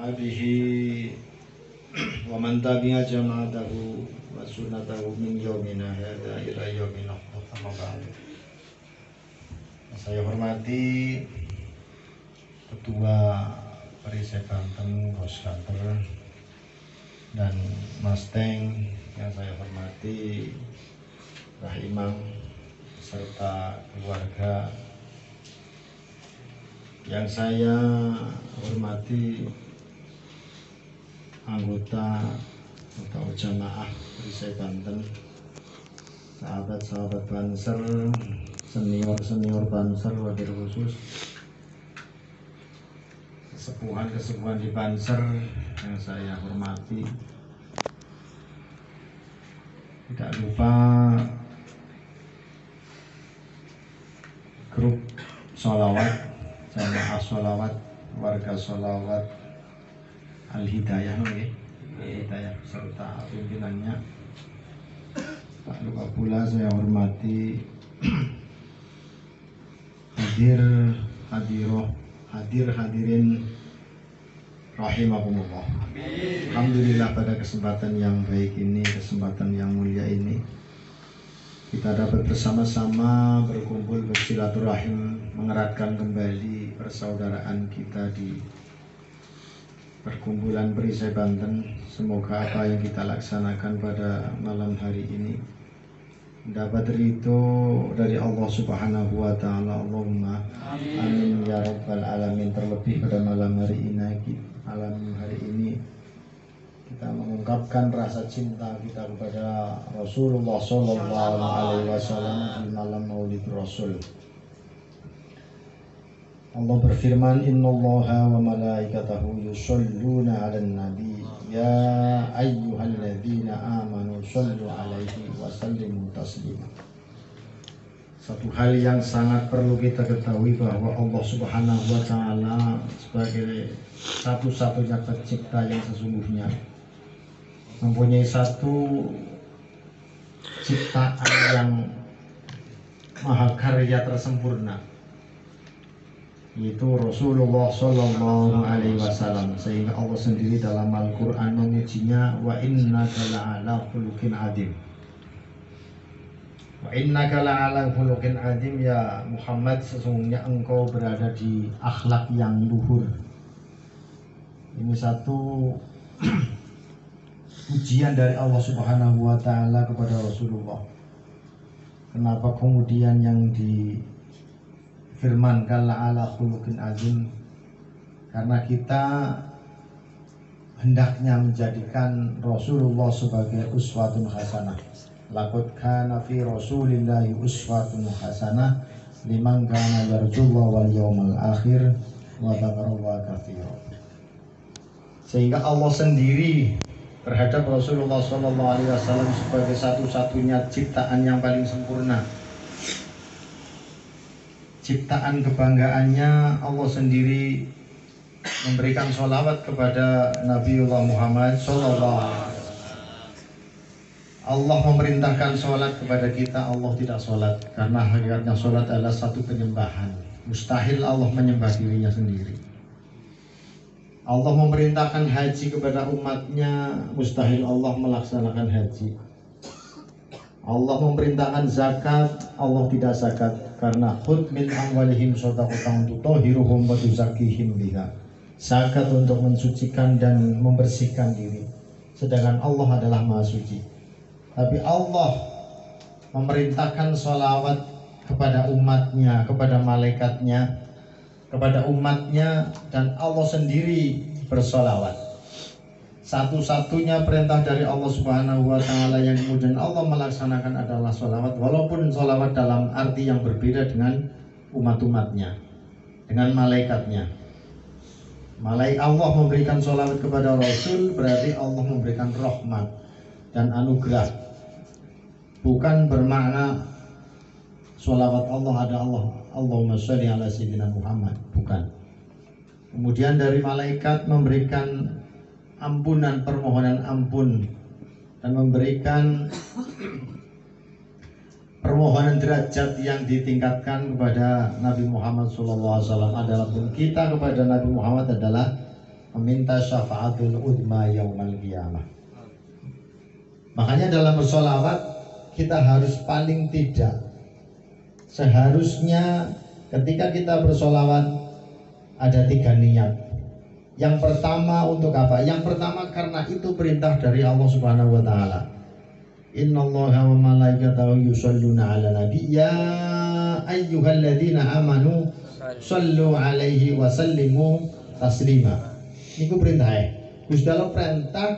ashabihi wa man tabi'a jama'atahu wa sunnatahu min yaumina hadza ila yaumina qiyamah. Saya hormati Ketua Perisai Banten, Bos Kantor, dan Mas Teng yang saya hormati, Mbah Imam serta keluarga yang saya hormati, anggota atau jamaah Perisai Banten, sahabat-sahabat Banser, senior Banser, wabil khusus kesepuhan di Banser yang saya hormati. Tidak lupa grup sholawat, jamaah sholawat, warga sholawat Al-Hidayah, Al-Hidayah serta pimpinannya. Tak lupa pula saya hormati hadirin rahimakumullah. Alhamdulillah, pada kesempatan yang baik ini, kesempatan yang mulia ini, kita dapat bersama-sama berkumpul bersilaturahim, mengeratkan kembali persaudaraan kita di perkumpulan Perisai Banten. Semoga apa yang kita laksanakan pada malam hari ini dapat ridho dari Allah Subhanahu wa Ta'ala. Allahumma amin ya rabbal alamin. Terlebih pada malam hari ini kita mengungkapkan rasa cinta kita kepada Rasulullah Sallallahu Alaihi Wasallam di malam Maulid Rasul. Allah berfirman, Innallaha wa malaikatahu yusholluna 'alan nabi ya ayyuhalladzina amanu shollu 'alaihi wa sallimu taslima. Satu hal yang sangat perlu kita ketahui bahwa Allah Subhanahu wa Ta'ala sebagai satu-satunya pencipta yang sesungguhnya mempunyai satu ciptaan yang maha karya tersempurna, yaitu Rasulullah Sallallahu Alaihi Wasallam. Sehingga Allah sendiri dalam Al-Quran memujinya, wa innaka la'ala khuluqin adim. Wa innaka la'ala khuluqin adim, ya Muhammad, sesungguhnya engkau berada di akhlak yang luhur. Ini satu pujian dari Allah Subhanahu wa Ta'ala kepada Rasulullah. Kenapa kemudian yang difirmankan la'ala khuluqin azim? Karena kita hendaknya menjadikan Rasulullah sebagai uswatun hasanah. Laqad kana fi Rasulillahi uswatun hasanah liman kana yarjullaha wal yawmal akhir wa dzakarallaha katsiran. Sehingga Allah sendiri terhadap Rasulullah SAW sebagai satu-satunya ciptaan yang paling sempurna, ciptaan kebanggaannya, Allah sendiri memberikan sholawat kepada Nabiullah Muhammad SAW. Allah memerintahkan sholat kepada kita, Allah tidak sholat, karena hakikatnya sholat adalah satu penyembahan. Mustahil Allah menyembah dirinya sendiri. Allah memerintahkan haji kepada umatnya, mustahil Allah melaksanakan haji. Allah memerintahkan zakat, Allah tidak zakat, karena khudh min amwalihim shadaqatan tutahhiruhum wa tuzakkihim biha. Zakat untuk mensucikan dan membersihkan diri, sedangkan Allah adalah Maha Suci. Tapi Allah memerintahkan sholawat kepada umatnya, kepada malaikatnya, kepada umatnya, dan Allah sendiri bersolawat. Satu-satunya perintah dari Allah Subhanahu wa Ta'ala yang kemudian Allah melaksanakan adalah sholawat, walaupun sholawat dalam arti yang berbeda dengan umat-umatnya, dengan malaikatnya. Allah memberikan sholawat kepada Rasul, berarti Allah memberikan rahmat dan anugerah. Bukan bermakna sholawat Allah ada Allahumma sholli ala sayyidina Muhammad, bukan. Kemudian dari malaikat memberikan ampunan, permohonan ampun, dan memberikan permohonan derajat yang ditingkatkan kepada Nabi Muhammad SAW. Adapun kita kepada Nabi Muhammad adalah meminta syafaatul udma yaumal qiyamah. Makanya dalam bersolawat kita harus paling tidak, seharusnya ketika kita bersolawat ada 3 niat. Yang pertama untuk apa? Yang pertama karena itu perintah dari Allah Subhanahu wa taala. Innallaha wa malaikatahu yusholluna 'alan nabi ya ayyuhalladzina amanu shallu 'alaihi wa sallimu taslima. Niku perintah. Gusti Allah perintah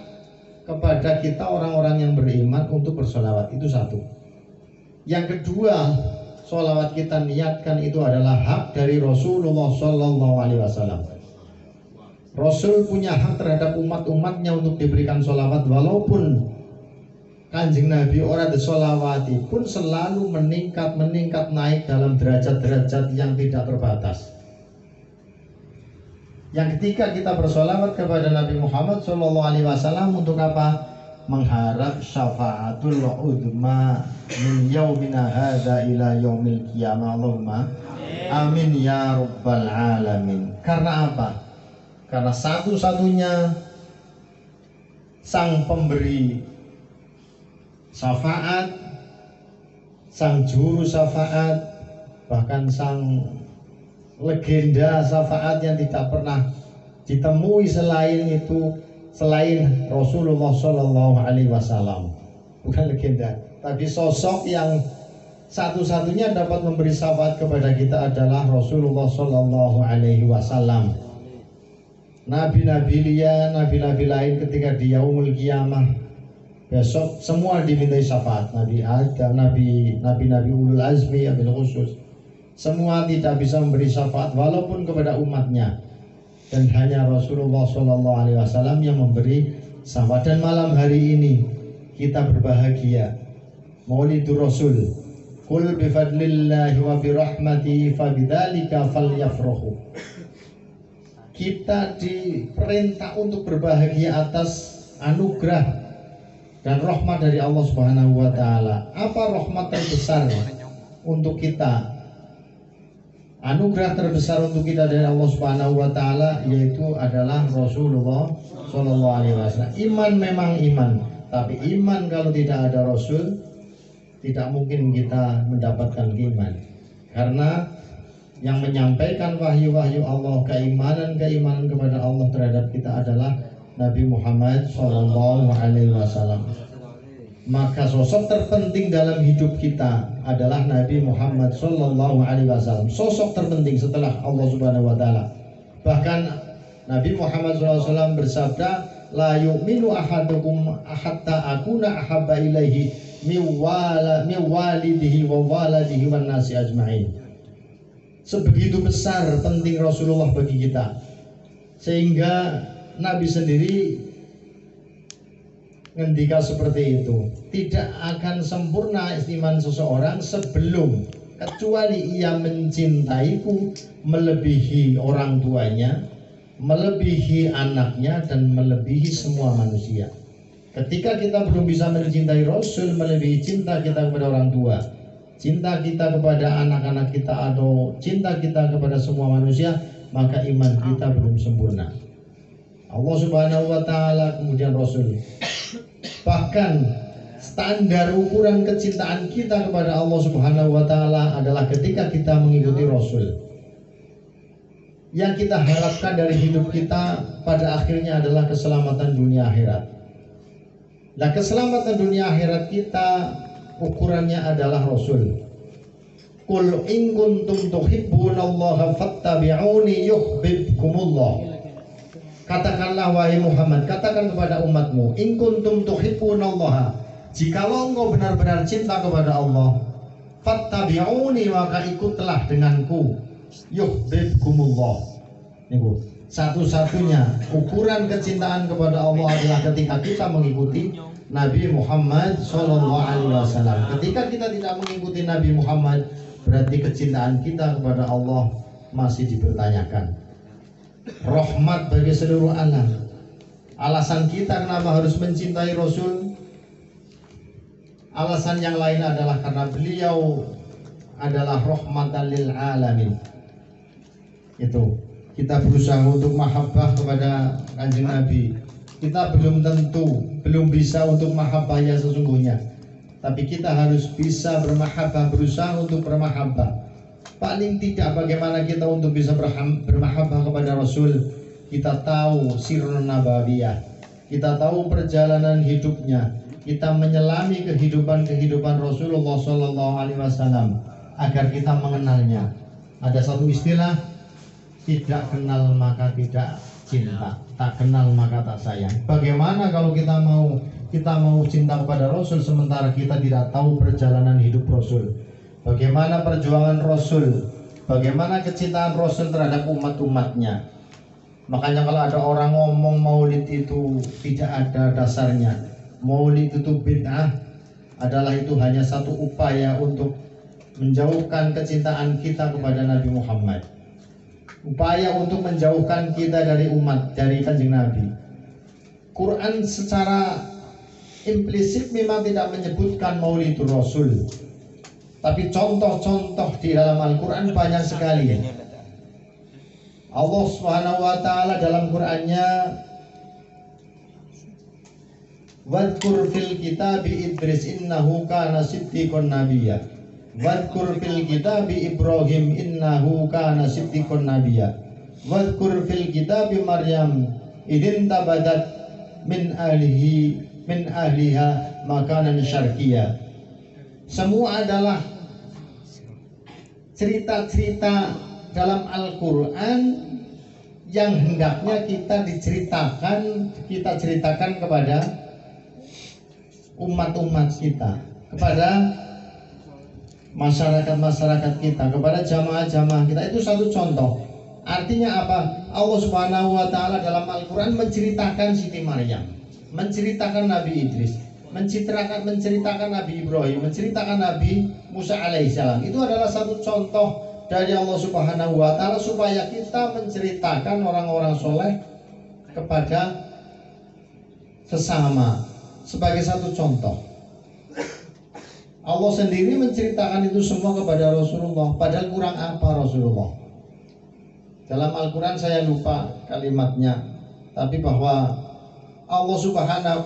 kepada kita orang-orang yang beriman untuk bersolawat. Itu satu. Yang kedua, solawat kita niatkan itu adalah hak dari Rasulullah Sallallahu Alaihi Wasallam. Rasul punya hak terhadap umat-umatnya untuk diberikan solawat, walaupun Kanjeng Nabi orang disolawati pun selalu meningkat naik dalam derajat-derajat yang tidak terbatas. Yang ketiga, kita bersolawat kepada Nabi Muhammad Sallallahu Alaihi Wasallam untuk apa? Mengharap syafaatul udma min yaumina hadza ila yaumil qiyamah. Allahumma amin ya rabbal alamin. Karena apa? Karena satu-satunya sang pemberi syafaat, sang juru syafaat, bahkan sang legenda syafaat yang tidak pernah ditemui selain Rasulullah Shallallahu Alaihi Wasallam. Bukan legenda, tapi sosok yang satu-satunya dapat memberi syafaat kepada kita adalah Rasulullah Shallallahu Alaihi Wasallam. Nabi-nabi lain ketika di yaumul qiyamah besok semua dimintai syafaat. Nabi Adam, nabi ulul azmi, abil khusus, semua tidak bisa memberi syafaat walaupun kepada umatnya, dan hanya Rasulullah Shallallahu Alaihi Wasallam yang memberi syafaat. Dan malam hari ini kita berbahagia, Maulidur Rasul. Qul bifadlillahi wa birahmatihi fabidzalika falyafrahu. Kita diperintah untuk berbahagia atas anugerah dan rahmat dari Allah Subhanahu wa taala. Apa rahmat terbesar untuk kita? Anugerah terbesar untuk kita dari Allah Subhanahu wa taala yaitu adalah Rasulullah Shallallahu Alaihi Wasallam. Iman memang iman, tapi iman kalau tidak ada Rasul tidak mungkin kita mendapatkan iman. Karena yang menyampaikan wahyu-wahyu Allah, keimanan kepada Allah terhadap kita adalah Nabi Muhammad Shallallahu Alaihi Wasallam. Maka sosok terpenting dalam hidup kita adalah Nabi Muhammad Shallallahu Alaihi Wasallam. Sosok terpenting setelah Allah Subhanahu Wa Taala. Bahkan Nabi Muhammad SAW bersabda, la yu'minu ahadukum hatta akuna ahabba ilaihi miwalidihi wa waladihi wan nasi ajma'in. Sebegitu besar penting Rasulullah bagi kita, sehingga Nabi sendiri ngendika seperti itu, tidak akan sempurna iman seseorang sebelum kecuali ia mencintaiku melebihi orang tuanya, melebihi anaknya, dan melebihi semua manusia. Ketika kita belum bisa mencintai Rasul melebihi cinta kita kepada orang tua, cinta kita kepada anak-anak kita, atau cinta kita kepada semua manusia, maka iman kita belum sempurna. Allah Subhanahu wa taala kemudian Rasul. Bahkan standar ukuran kecintaan kita kepada Allah Subhanahu wa taala adalah ketika kita mengikuti Rasul. Yang kita harapkan dari hidup kita pada akhirnya adalah keselamatan dunia akhirat. Nah, keselamatan dunia akhirat kita ukurannya adalah Rasul. Qul in kuntum tuhibbunallaha fattabi'uni yuhibbukumullah. Katakanlah wahai Muhammad, katakan kepada umatmu, in kuntum tuhibbunallaha, jikalau engkau benar-benar cinta kepada Allah, fattabi'uni, maka ikutlah denganku, yuhibbukumullah. Niku satu-satunya ukuran kecintaan kepada Allah adalah ketika kita mengikuti Nabi Muhammad Sallallahu Alaihi Wasallam. Ketika kita tidak mengikuti Nabi Muhammad, berarti kecintaan kita kepada Allah masih dipertanyakan. Rahmat bagi seluruh alam. Alasan kita kenapa harus mencintai Rasul, alasan yang lain adalah karena beliau adalah rahmatan lil alamin. Itu kita berusaha untuk mahabbah kepada Kanjeng Nabi, kita belum tentu, belum bisa untuk mahabbahnya sesungguhnya. Tapi kita harus bisa bermahabbah, berusaha untuk bermahabbah. Paling tidak bagaimana kita untuk bisa bermahabbah kepada Rasul. Kita tahu sirrun nabawiyah, kita tahu perjalanan hidupnya, kita menyelami kehidupan Rasulullah Sallallahu Alaihi Wasallam agar kita mengenalnya. Ada satu istilah, tidak kenal maka tidak cinta, tak kenal maka tak sayang. Bagaimana kalau kita mau cinta kepada Rasul sementara kita tidak tahu perjalanan hidup Rasul? Bagaimana perjuangan Rasul? Bagaimana kecintaan Rasul terhadap umat-umatnya? Makanya kalau ada orang ngomong maulid itu tidak ada dasarnya, maulid itu bid'ah, adalah itu hanya satu upaya untuk menjauhkan kecintaan kita kepada Nabi Muhammad, upaya untuk menjauhkan kita dari umat, dari Kanjeng Nabi. Quran secara implisit memang tidak menyebutkan maulidur Rasul, tapi contoh-contoh di dalam Al-Quran banyak sekali. Allah Subhanahu wa Ta'ala dalam Qurannya, wadkur fil kitabi Idris innahu kana siddiqun nabiyya, wadkur fil kitabi Ibrahim innahu kana siddiqun nabiyya, wadkur fil kitabi Maryam idin tabadat min ahliha makanan syarqiyya. Semua adalah cerita-cerita dalam Al-Quran yang hendaknya kita ceritakan kepada umat-umat kita, kepada masyarakat-masyarakat kita, kepada jamaah-jamaah kita. Itu satu contoh. Artinya apa? Allah Subhanahu wa Ta'ala dalam Al-Quran menceritakan Siti Maryam, menceritakan Nabi Idris, menceritakan Nabi Ibrahim, menceritakan Nabi Musa alaihissalam. Itu adalah satu contoh dari Allah Subhanahu wa Ta'ala supaya kita menceritakan orang-orang soleh kepada sesama sebagai satu contoh. Allah sendiri menceritakan itu semua kepada Rasulullah, padahal kurang apa Rasulullah? Dalam Al-Quran saya lupa kalimatnya, tapi bahwa Allah Subhanahu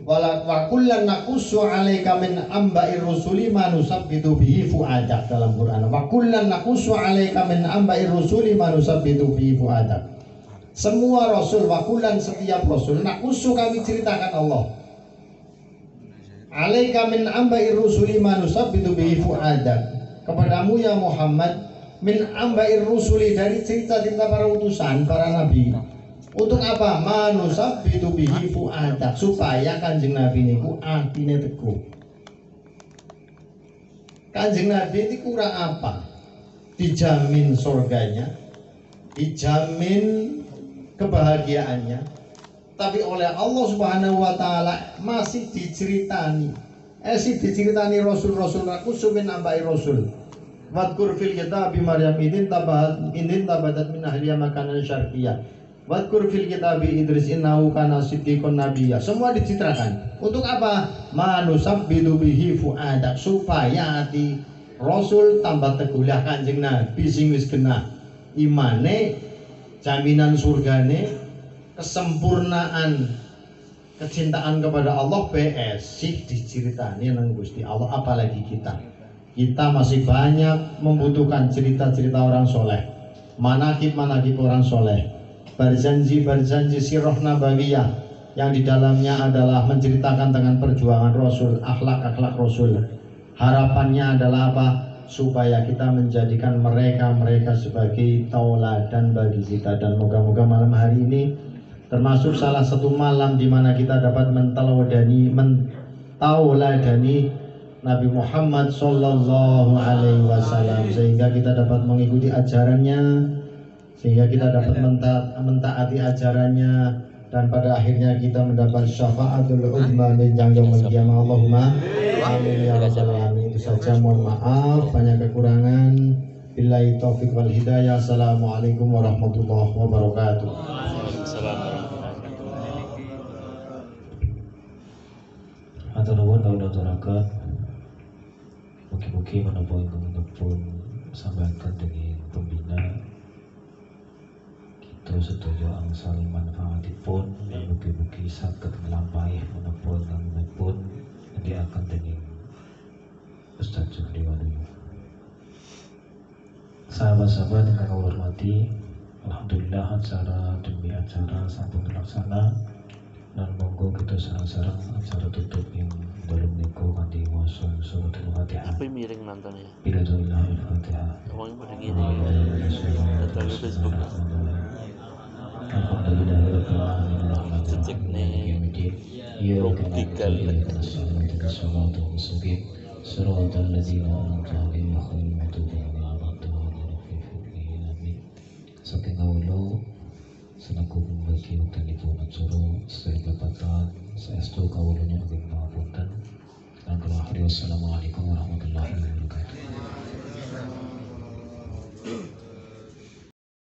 wa kullan naqussu 'alaika min amba'ir rusuli ma nusabbitu bihi fu'adak. Dalam Quran, wa kullan naqussu 'alaika min amba'ir rusuli ma nusabbitu bihi fu'adak. Semua rasul, wa kullan setiap rasul, naqussu kami ceritakan Allah, 'alaika min amba'ir rusuli ma nusabbitu bihi fu'adak, kepadamu ya Muhammad, min amba'ir rusuli, dari cerita-cerita para utusan, para nabi. Untuk apa? Manusabbitu bihi fu'adak, supaya Kanjeng Nabi niku atine teguh. Kanjeng Nabi itu kurang apa? Dijamin surganya, dijamin kebahagiaannya, tapi oleh Allah Subhanahu wa Ta'ala masih diceritani rasul-rasul rakusu min ambai rasul. Wadkur fil kitabi Maryam idin tabadat min ahliya makanan syarqiyah, wadkur fil kitabi Idris innahu kana siddiqun nabiyya. Semua dicitrakan. Untuk apa? Manusabbitu bihi fu'adak, supaya hati Rasul tambah teguh. Lah Kanjeng Nabi sing wis genah imane, jaminan surgane, kesempurnaan kecintaan kepada Allah PS sih diceritani nang Gusti Allah. Apalagi kita masih banyak membutuhkan cerita-cerita orang soleh, manakib-manakib orang soleh, berjanji sirah nabawiyah yang di dalamnya adalah menceritakan dengan perjuangan Rasul, akhlak-akhlak Rasul. Harapannya adalah apa? Supaya kita menjadikan mereka sebagai tauladan bagi kita. Dan moga-moga malam hari ini termasuk salah satu malam di mana kita dapat mentauladani Nabi Muhammad Sallallahu Alaihi Wasallam, sehingga kita dapat mengikuti ajarannya, sehingga kita dapat mentaati ajarannya, dan pada akhirnya kita mendapat syafaatul uzma min yaumil qiyamah. Allahumma amin ya rabbal alamin. Itu saja, mohon maaf banyak kekurangan. Billahi taufiq wal hidayah. Assalamualaikum warahmatullahi wabarakatuh. Atur nuwun kawula aturaken. Mugi-mugi menapa ingkang pun sambahaken dening pembina setuju angsal manfaatipun mugi-mugi saged nglampahi menapa pun nanti akan dening Ustaz Jufri Waluyo. Sahabat-sahabat yang kami hormati, alhamdulillah acara demi acara sampun terlaksana dan monggo kita sareng-sareng acara tutup yang belum niku kanthi maca surat Al-Fatihah. Apa miring nontonnya? Bila doa Al-Fatihah. Orang pada gini datang ke Facebook lah. Cek nih buktikan saking awalo sanaku bagi telefon atsuro setelah kepatan saestu kawulanya ageng pangapunten dan kalau akhir wassalamualaikum warahmatullahi wabarakatuh.